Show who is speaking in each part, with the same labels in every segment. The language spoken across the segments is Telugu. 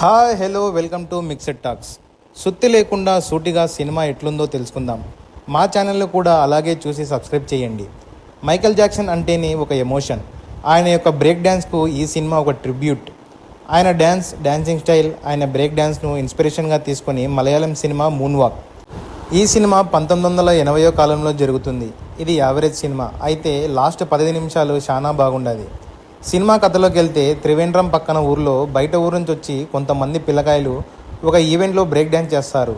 Speaker 1: Hi hello welcome to mixed talks. సుత్తి లేకుండా సూటిగా సినిమా ఎట్లుందో తెలుసుకుందాం. మా ఛానల్లో కూడా అలాగే చూసి సబ్స్క్రైబ్ చేయండి. మైకేల్ జాక్సన్ అంటేనే ఒక ఎమోషన్. ఆయన యొక్క బ్రేక్ డ్యాన్స్కు ఈ సినిమా ఒక ట్రిబ్యూట్. ఆయన డ్యాన్సింగ్ స్టైల్, ఆయన బ్రేక్ డ్యాన్స్ను ఇన్స్పిరేషన్గా తీసుకొని మలయాళం సినిమా మూన్ వాక్. ఈ సినిమా 1980 కాలంలో జరుగుతుంది. ఇది యావరేజ్ సినిమా అయితే లాస్ట్ 15 నిమిషాలు చాలా బాగుండదు. సినిమా కథలోకి వెళ్తే త్రివేంద్రం పక్కన ఊర్లో బయట ఊరు నుంచి వచ్చి కొంతమంది పిల్లకాయలు ఒక ఈవెంట్లో బ్రేక్ డ్యాన్స్ చేస్తారు.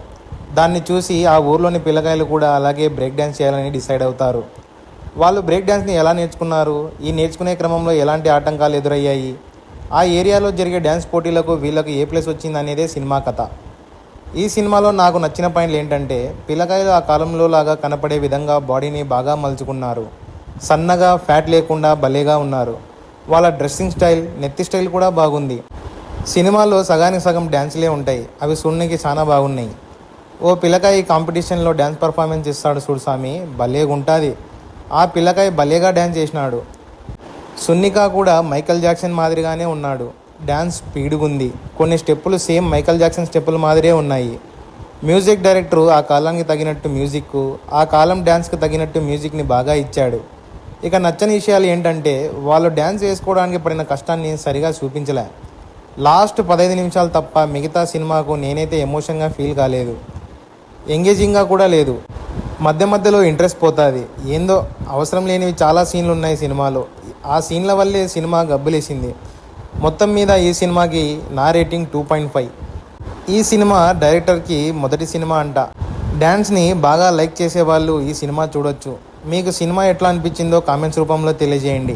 Speaker 1: దాన్ని చూసి ఆ ఊర్లోని పిల్లకాయలు కూడా అలాగే బ్రేక్ డ్యాన్స్ చేయాలని డిసైడ్ అవుతారు. వాళ్ళు బ్రేక్ డ్యాన్స్ని ఎలా నేర్చుకున్నారు, ఈ నేర్చుకునే క్రమంలో ఎలాంటి ఆటంకాలు ఎదురయ్యాయి, ఆ ఏరియాలో జరిగే డ్యాన్స్ పోటీలకు వీళ్ళకు ఏ ప్లేస్ వచ్చింది అనేదే సినిమా కథ. ఈ సినిమాలో నాకు నచ్చిన పాయింట్లు ఏంటంటే పిల్లకాయలు ఆ కాలంలో లాగా కనపడే విధంగా బాడీని బాగా మలుచుకున్నారు. సన్నగా ఫ్యాట్ లేకుండా భలేగా ఉన్నారు. వాళ్ళ డ్రెస్సింగ్ స్టైల్, నెత్తి స్టైల్ కూడా బాగుంది. సినిమాలో సగానికి సగం డ్యాన్స్లే ఉంటాయి, అవి చూడడానికి చాలా బాగున్నాయి. ఓ పిల్లకాయ కాంపిటీషన్లో డ్యాన్స్ పర్ఫార్మెన్స్ ఇస్తాడు చూడు స్వామి, భలేగా ఉంటుంది. ఆ పిల్లకాయ భలేగా డ్యాన్స్ చేసినాడు. సున్నిక కూడా మైకేల్ జాక్సన్ మాదిరిగానే ఉన్నాడు. డ్యాన్స్ స్పీడ్గా ఉంది. కొన్ని స్టెప్పులు సేమ్ మైకేల్ జాక్సన్ స్టెప్పుల మాదిరే ఉన్నాయి. మ్యూజిక్ డైరెక్టరు ఆ కాలానికి తగినట్టు మ్యూజిక్, ఆ కాలం డ్యాన్స్కి తగినట్టు మ్యూజిక్ని బాగా ఇచ్చాడు. ఇక నచ్చని విషయాలు ఏంటంటే వాళ్ళు డ్యాన్స్ వేసుకోవడానికి పడిన కష్టాన్ని సరిగా చూపించలే. లాస్ట్ 15 నిమిషాలు తప్ప మిగతా సినిమాకు నేనైతే ఎమోషన్గా ఫీల్ కాలేదు. ఎంగేజింగ్గా కూడా లేదు. మధ్య మధ్యలో ఇంట్రెస్ట్ పోతుంది. ఏందో అవసరం లేనివి చాలా సీన్లు ఉన్నాయి సినిమాలో. ఆ సీన్ల వల్లే సినిమా గబ్బులేసింది. మొత్తం మీద ఈ సినిమాకి నా రేటింగ్ 2.5. ఈ సినిమా డైరెక్టర్కి మొదటి సినిమా అంట. డ్యాన్స్ని బాగా లైక్ చేసేవాళ్ళు ఈ సినిమా చూడొచ్చు. మీకు సినిమా ఎట్లా అనిపించిందో కామెంట్స్ రూపంలో తెలియజేయండి.